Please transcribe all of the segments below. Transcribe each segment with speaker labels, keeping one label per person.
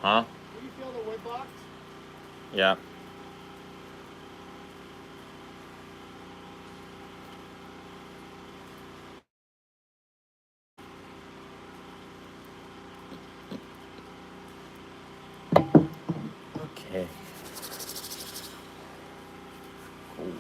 Speaker 1: Huh?
Speaker 2: Do you feel the wood box?
Speaker 1: Yeah. Okay. Cool.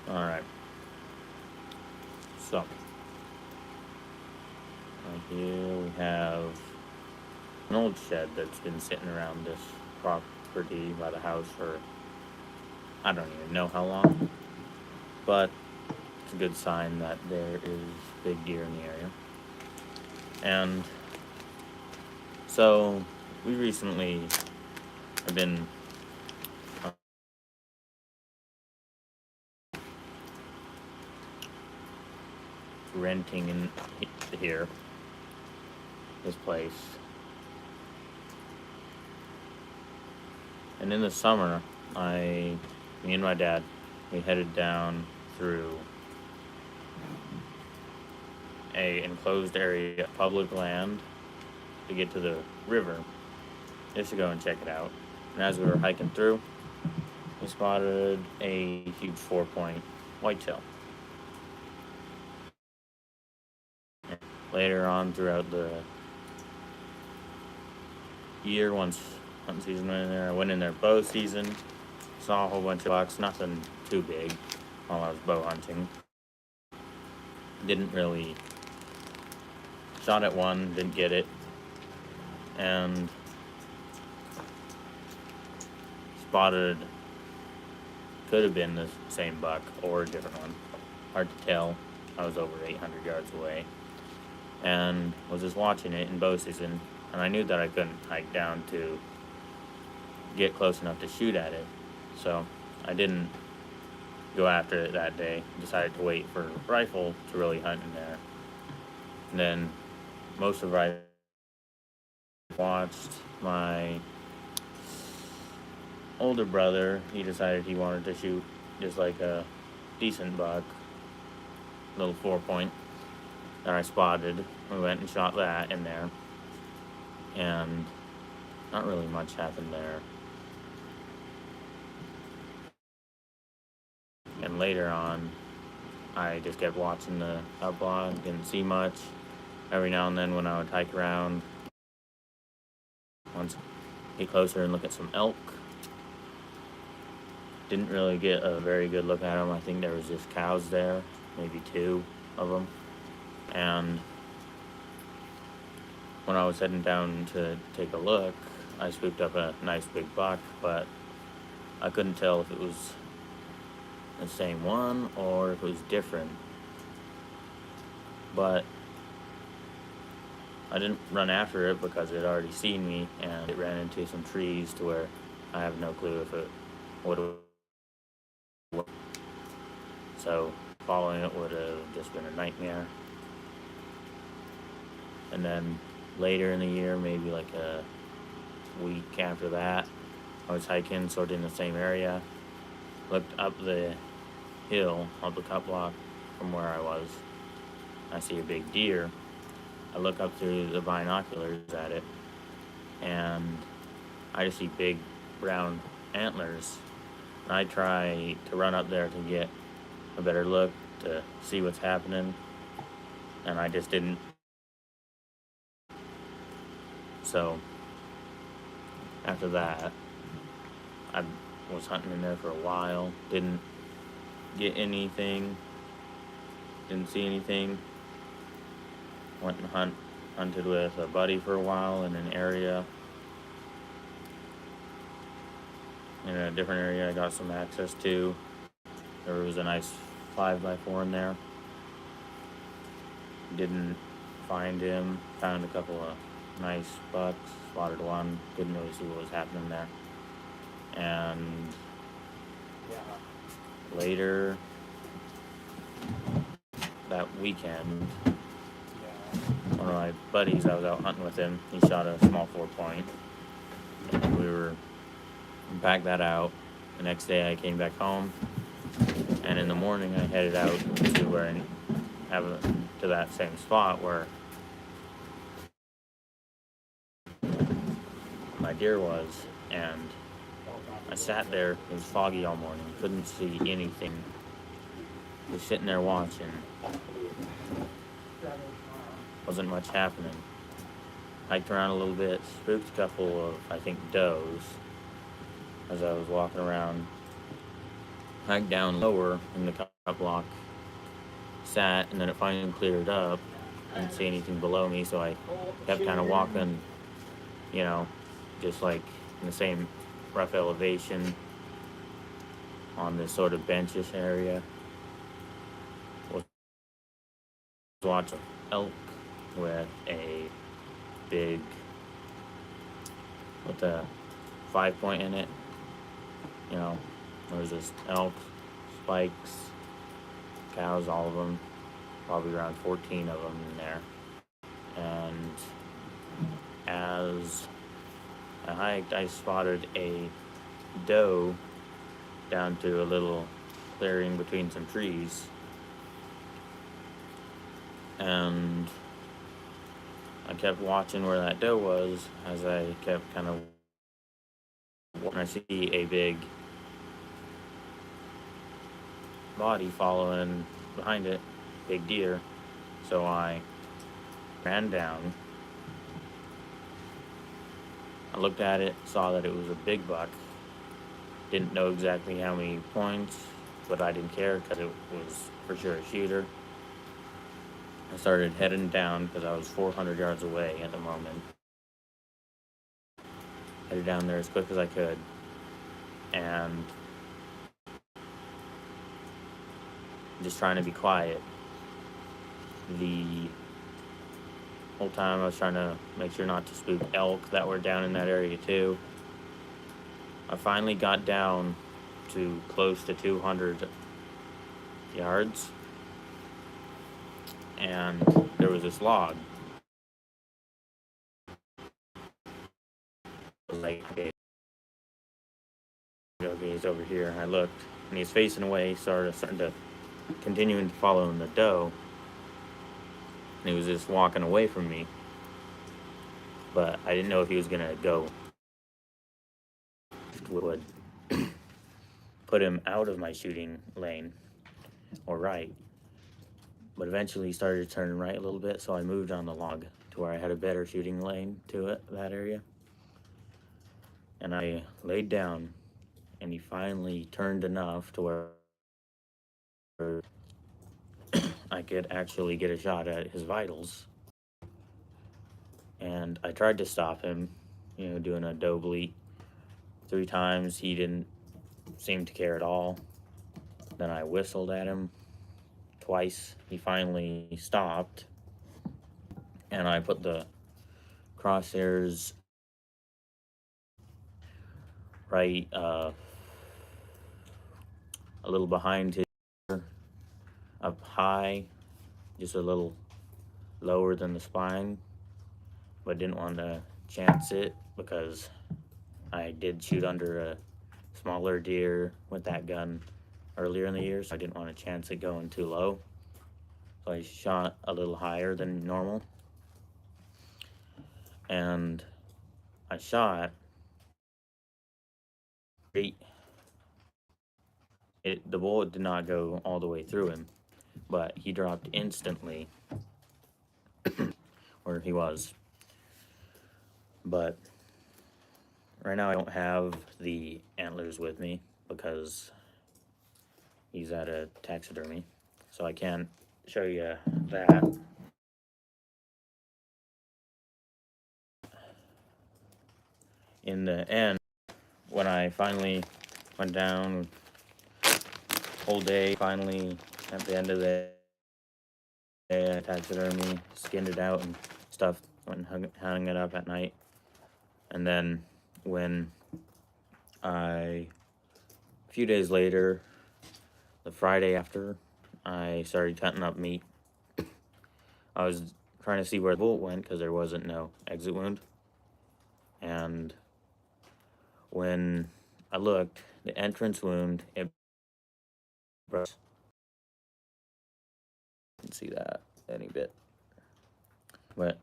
Speaker 1: Alright. So, right here we have an old shed that's been sitting around this property by the house for I don't even know how long, but it's a good sign that there is big deer in the area. And so we recently have been renting in here, this place. And in the summer, me and my dad, we headed down through a enclosed area, public land, to get to the river, just to go and check it out. And as we were hiking through, we spotted a huge 4-point whitetail. Later on throughout the year, once hunting season went in there, I went in there bow season, saw a whole bunch of bucks, nothing too big while I was bow hunting. Didn't really, shot at one, didn't get it, and spotted, could have been the same buck or a different one, hard to tell. I was over 800 yards away and was just watching it in bow season, and I knew that I couldn't hike down to get close enough to shoot at it, so I didn't go after it that day. Decided to wait for rifle to really hunt in there. And then most of I watched my older brother. He decided he wanted to shoot just like a decent buck, little 4-point that I spotted. We went and shot that in there, and not really much happened there. And later on, I just kept watching the outlaw, didn't see much. Every now and then when I would hike around, once get closer and look at some elk. Didn't really get a very good look at them. I think there was just cows there, maybe 2 of them. And when I was heading down to take a look, I swooped up a nice big buck, but I couldn't tell if it was the same one or if it was different. But I didn't run after it because it had already seen me, and it ran into some trees to where I have no clue if it would have. So following it would have just been a nightmare. And then later in the year, maybe like a week after that, I was hiking sort of in the same area, looked up the hill, up the cut block from where I was. I see a big deer. I look up through the binoculars at it, and I just see big brown antlers. And I try to run up there to get a better look to see what's happening, and I just didn't. So after that, I was hunting in there for a while, didn't get anything, didn't see anything. Went and hunted with a buddy for a while in an area in a different area I got some access to. There was a nice 5x4 in there. Didn't find him. Found a couple of nice bucks. Spotted one. Didn't really see what was happening there. And later that weekend, one of my buddies, I was out hunting with him. He shot a small 4-point. We were back that out. The next day I came back home, and in the morning I headed out to where to that same spot where my deer was, and I sat there. It was foggy all morning. Couldn't see anything. Was sitting there watching. Wasn't much happening. Hiked around a little bit. Spooked a couple of, I think, does as I was walking around. Hiked down lower in the cut block. Sat, and then it finally cleared up. Didn't see anything below me, so I kept kind of walking, you know, just like in the same rough elevation on this sort of benchish area. Was watching elk with a big, with a 5-point in it. You know, there was this elk, spikes, cows, all of them, probably around 14 of them in there. And as I hiked, I spotted a doe down to a little clearing between some trees. And I kept watching where that doe was as I kept kind of, when I see a big body following behind it, big deer. So I ran down. I looked at it, saw that it was a big buck. Didn't know exactly how many points, but I didn't care because it was for sure a shooter. I started heading down because I was 400 yards away at the moment. Headed down there as quick as I could, and just trying to be quiet. The whole time I was trying to make sure not to spook elk that were down in that area too. I finally got down to close to 200 yards, and there was this log. I was like, okay, he's over here. I looked, and he's facing away, starting to continuing to follow the doe. And he was just walking away from me, but I didn't know if he was gonna go. Would put him out of my shooting lane or right, but eventually he started turning right a little bit, so I moved on the log to where I had a better shooting lane to it, that area. And I laid down, and he finally turned enough to where I could actually get a shot at his vitals. And I tried to stop him, you know, doing a doe bleat 3 times. He didn't seem to care at all. Then I whistled at him twice. He finally stopped, and I put the crosshairs right a little behind his ear, up high, just a little lower than the spine, but didn't want to chance it because I did shoot under a smaller deer with that gun earlier in the year, so I didn't want to chance it going too low. So I shot a little higher than normal, and I shot. The bullet did not go all the way through him, but he dropped instantly where he was. But right now I don't have the antlers with me because he's at a taxidermy, so I can't show you that. In the end, when I finally Went down whole day. Finally, at the end of the day, I taxidermy, skinned it out and stuff. Went and hung it up at night. And then when a few days later, the Friday after, I started cutting up meat. I was trying to see where the bullet went because there wasn't no exit wound. And when I looked, the entrance wound, it broke. You can see that any bit. But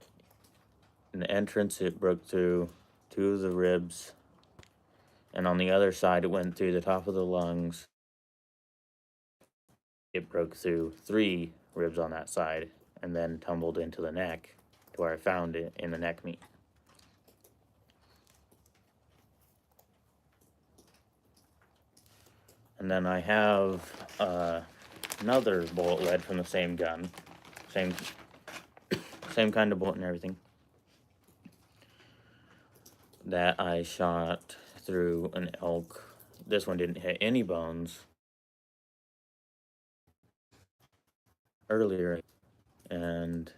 Speaker 1: in the entrance, it broke through 2 of the ribs. And on the other side, it went through the top of the lungs. It broke through 3 ribs on that side and then tumbled into the neck to where I found it in the neck meat. And then I have another bullet lead from the same gun, same kind of bullet and everything, that I shot through an elk. This one didn't hit any bones earlier, and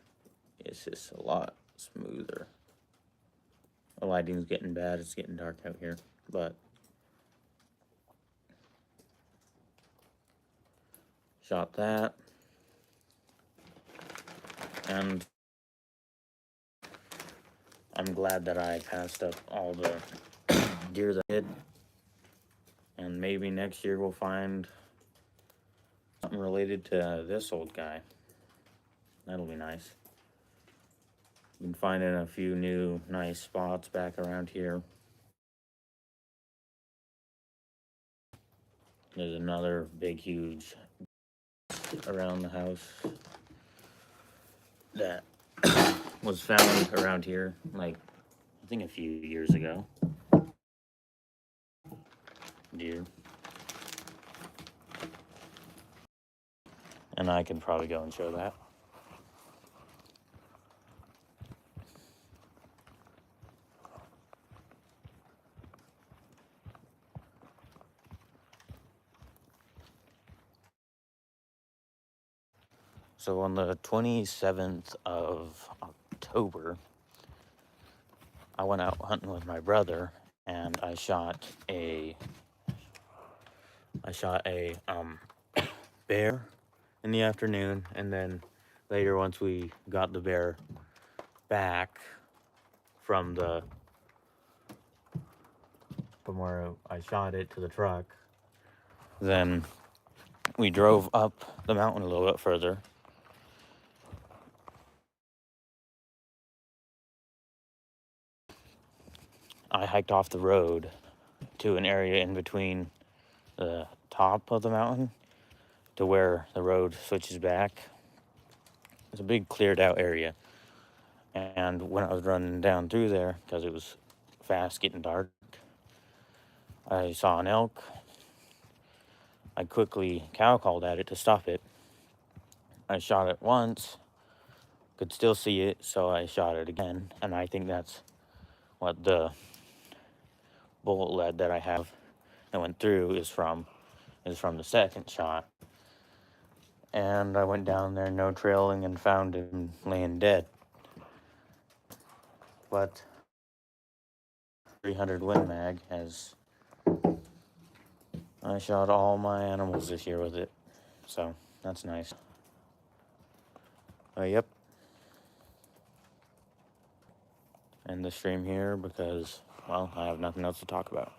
Speaker 1: it's just a lot smoother. The lighting's getting bad, it's getting dark out here, but shot that, and I'm glad that I passed up all the deer that I did, and maybe next year we'll find something related to this old guy. That'll be nice. Been finding a few new nice spots back around here. There's another big, huge around the house that was found around here, like, I think a few years ago. Deer. And I can probably go and show that. So on the 27th of October, I went out hunting with my brother, and I shot a bear in the afternoon, and then later, once we got the bear back from where I shot it to the truck, then we drove up the mountain a little bit further. I hiked off the road to an area in between the top of the mountain to where the road switches back. It's a big cleared out area. And when I was running down through there, because it was fast getting dark, I saw an elk. I quickly cow called at it to stop it. I shot it once, could still see it, so I shot it again. And I think that's what the bullet lead that I have that went through is from the second shot. And I went down there, no trailing, and found him laying dead. But 300 Win Mag has, I shot all my animals this year with it, so that's nice. Yep. End the stream here because, well, I have nothing else to talk about.